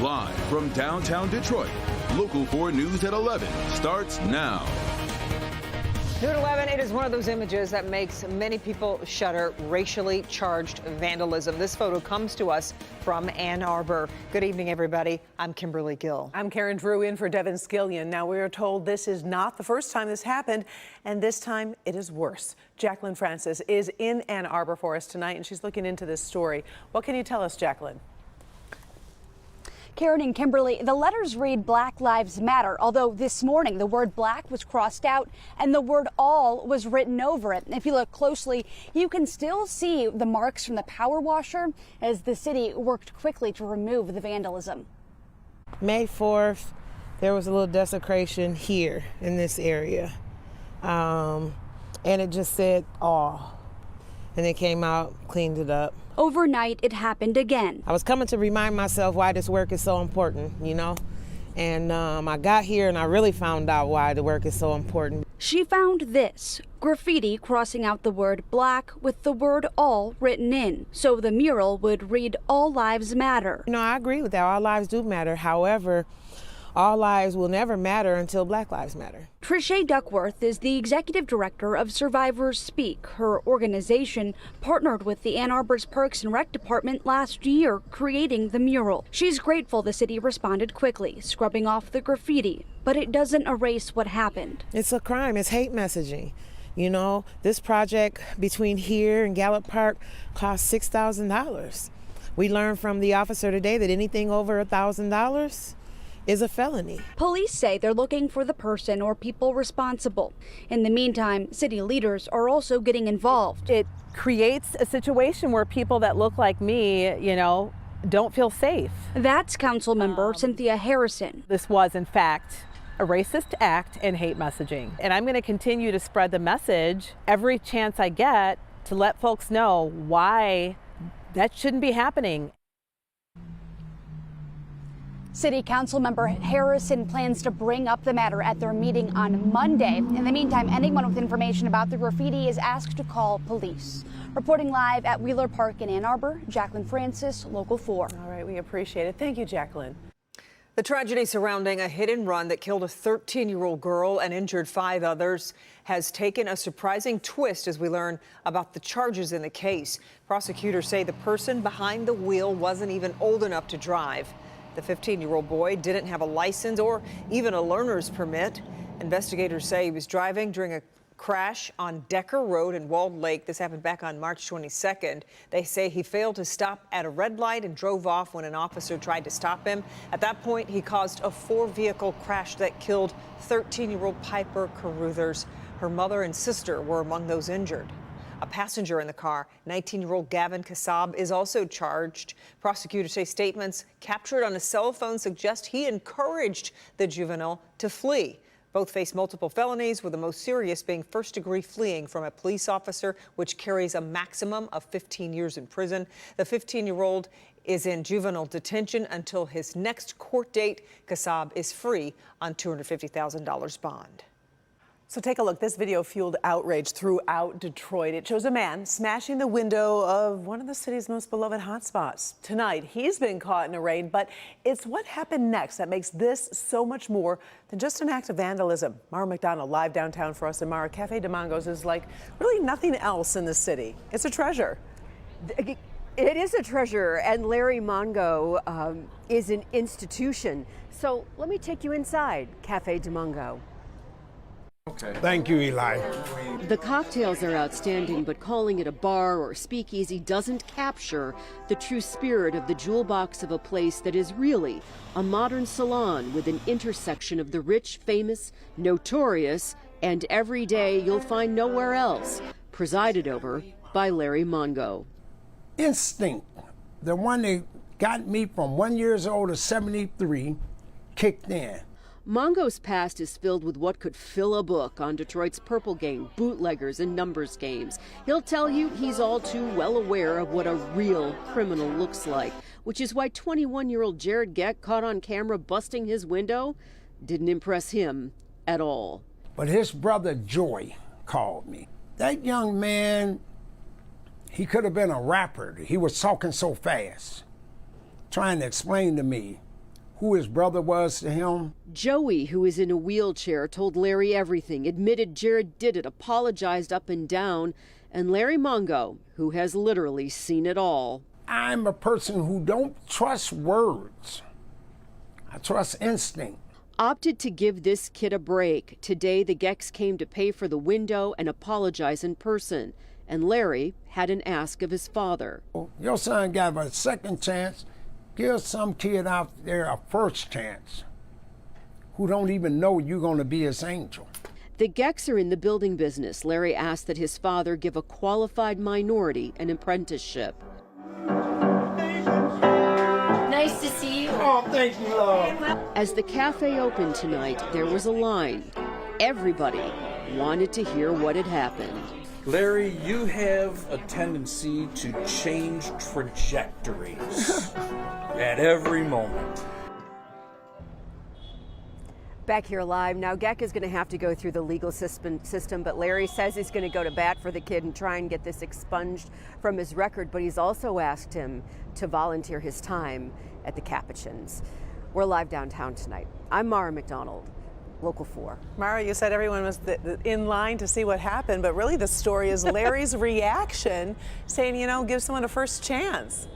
Live from downtown Detroit, Local 4 News at 11 starts now. New at 11, it is one of those images that makes many people shudder. Racially charged vandalism. This photo comes to us from Ann Arbor. Good evening, everybody. I'm Kimberly Gill. I'm Karen Drew in for Devin Skillion. Now, we are told this is not the first time this happened, and this time it is worse. Jacqueline Francis is in Ann Arbor for us tonight, and she's looking into this story. What can you tell us, Jacqueline? Karen and Kimberly, the letters read Black Lives Matter, although this morning the word black was crossed out and the word all was written over it. If you look closely, you can still see the marks from the power washer as the city worked quickly to remove the vandalism. May 4th, there was a little desecration here in this area, and it just said all. And they came out, cleaned it up. Overnight, it happened again. I was coming to remind myself why this work is so important, you know? And I got here and I really found out why the work is so important. She found this, graffiti crossing out the word black with the word all written in. So the mural would read All Lives Matter. You know, I agree with that. All lives do matter. However, all lives will never matter until Black Lives Matter. Trisha Duckworth is the executive director of Survivors Speak. Her organization partnered with the Ann Arbor's Parks and Rec Department last year, creating the mural. She's grateful the city responded quickly, scrubbing off the graffiti, but it doesn't erase what happened. It's a crime. It's hate messaging. You know, this project between here and Gallup Park cost $6,000. We learned from the officer today that anything over $1,000 is a felony. Police say they're looking for the person or people responsible. In the meantime, city leaders are also getting involved. It creates a situation where people that look like me, you know, don't feel safe. That's council member Cynthia Harrison. This was, in fact, a racist act and hate messaging. And I'm going to continue to spread the message every chance I get to let folks know why that shouldn't be happening. City Council member Harrison plans to bring up the matter at their meeting on Monday. In the meantime, anyone with information about the graffiti is asked to call police. Reporting live at Wheeler Park in Ann Arbor, Jacqueline Francis, Local 4. All right, we appreciate it. Thank you, Jacqueline. The tragedy surrounding a hit and run that killed a 13-year-old girl and injured 5 others has taken a surprising twist as we learn about the charges in the case. Prosecutors say the person behind the wheel wasn't even old enough to drive. The 15-year-old boy didn't have a license or even a learner's permit. Investigators say he was driving during a crash on Decker Road in Walled Lake. This happened back on March 22nd. They say he failed to stop at a red light and drove off when an officer tried to stop him. At that point, he caused a 4-vehicle crash that killed 13-year-old Piper Carruthers. Her mother and sister were among those injured. A passenger in the car, 19-year-old Gavin Kassab, is also charged. Prosecutors say statements captured on a cell phone suggest he encouraged the juvenile to flee. Both face multiple felonies, with the most serious being first-degree fleeing from a police officer, which carries a maximum of 15 years in prison. The 15-year-old is in juvenile detention until his next court date. Kassab is free on $250,000 bond. So take a look. This video fueled outrage throughout Detroit. It shows a man smashing the window of one of the city's most beloved hotspots. Tonight, he's been caught in a raid, but it's what happened next that makes this so much more than just an act of vandalism. Mara McDonald live downtown for us. And Mara, Cafe de Mongo's is like really nothing else in the city. It's a treasure. It is a treasure, and Larry Mongo is an institution. So let me take you inside Cafe de Mongo. Okay. Thank you, Eli. The cocktails are outstanding, but calling it a bar or speakeasy doesn't capture the true spirit of the jewel box of a place that is really a modern salon with an intersection of the rich, famous, notorious, and everyday you'll find nowhere else, presided over by Larry Mongo. Instinct, the one that got me from 1 year old to 73, kicked in. Mongo's past is filled with what could fill a book on Detroit's purple gang, bootleggers, and numbers games. He'll tell you he's all too well aware of what a real criminal looks like, which is why 21-year-old Jared Geck, caught on camera busting his window, didn't impress him at all. But his brother Joy called me. That young man, he could have been a rapper. He was talking so fast, trying to explain to me who his brother was to him. Joey, who is in a wheelchair, told Larry everything, admitted Jared did it, apologized up and down, and Larry Mongo, who has literally seen it all. I'm a person who don't trust words. I trust instinct. Opted to give this kid a break. Today, the Gecks came to pay for the window and apologize in person. And Larry had an ask of his father. Your son got a second chance. Give some kid out there a first chance who don't even know you're going to be his angel. The Gecks are in the building business. Larry asked that his father give a qualified minority an apprenticeship. Nice to see you. Oh, thank you, Lord. As the cafe opened tonight, there was a line. Everybody wanted to hear what had happened. Larry, you have a tendency to change trajectories at every moment. Back here live now, Geck is going to have to go through the legal system, but Larry says he's going to go to bat for the kid and try and get this expunged from his record, but he's also asked him to volunteer his time at the Capuchins. We're live downtown tonight. I'm Mara McDonald, Local 4. Mara, you said everyone was in line to see what happened, but really the story is Larry's reaction, saying, you know, give someone a first chance.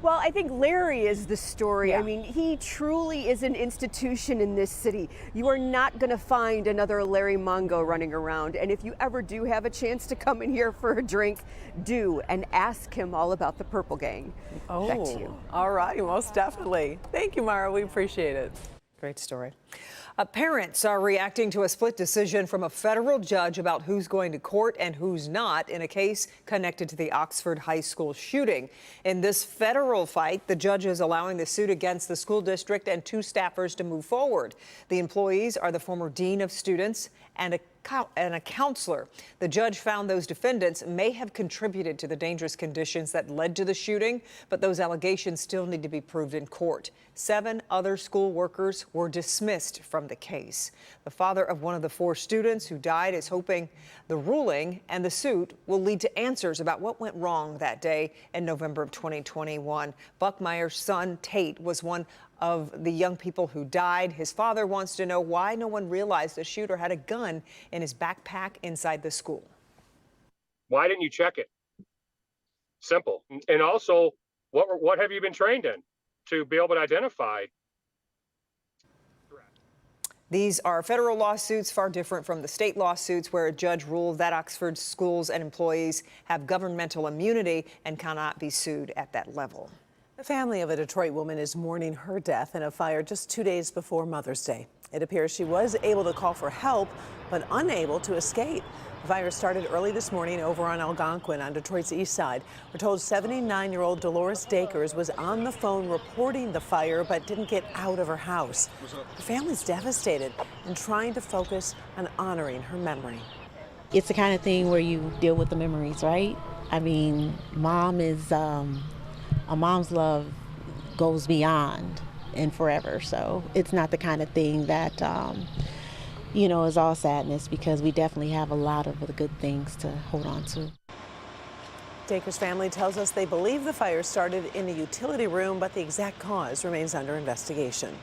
Well, I think Larry is the story. Yeah. I mean, he truly is an institution in this city. You are not going to find another Larry Mongo running around. And if you ever do have a chance to come in here for a drink, do, and ask him all about the Purple Gang. Oh, back to you. All right, most definitely. Thank you, Mara. We appreciate it. Great story. Parents are reacting to a split decision from a federal judge about who's going to court and who's not in a case connected to the Oxford High School shooting. In this federal fight, the judge is allowing the suit against the school district and 2 staffers to move forward. The employees are the former dean of students and a counselor. The judge found those defendants may have contributed to the dangerous conditions that led to the shooting, but those allegations still need to be proved in court. 7 other school workers were dismissed from the case. The father of one of the 4 students who died is hoping the ruling and the suit will lead to answers about what went wrong that day in November of 2021. Buckmeyer's son, Tate, was one of the young people who died. His father wants to know why no one realized the shooter had a gun in his backpack inside the school. Why didn't you check it? Simple. And also, what have you been trained in to be able to identify? These are federal lawsuits, far different from the state lawsuits where a judge ruled that Oxford schools and employees have governmental immunity and cannot be sued at that level. The family of a Detroit woman is mourning her death in a fire just 2 days before Mother's Day. It appears she was able to call for help, but unable to escape. The fire started early this morning over on Algonquin on Detroit's east side. We're told 79-year-old Dolores Dakers was on the phone reporting the fire, but didn't get out of her house. Her family's devastated and trying to focus on honoring her memory. It's the kind of thing where you deal with the memories, right? I mean, mom is, a mom's love goes beyond and forever. So it's not the kind of thing that, you know, is all sadness, because we definitely have a lot of the good things to hold on to. Dakers' family tells us they believe the fire started in a utility room, but the exact cause remains under investigation.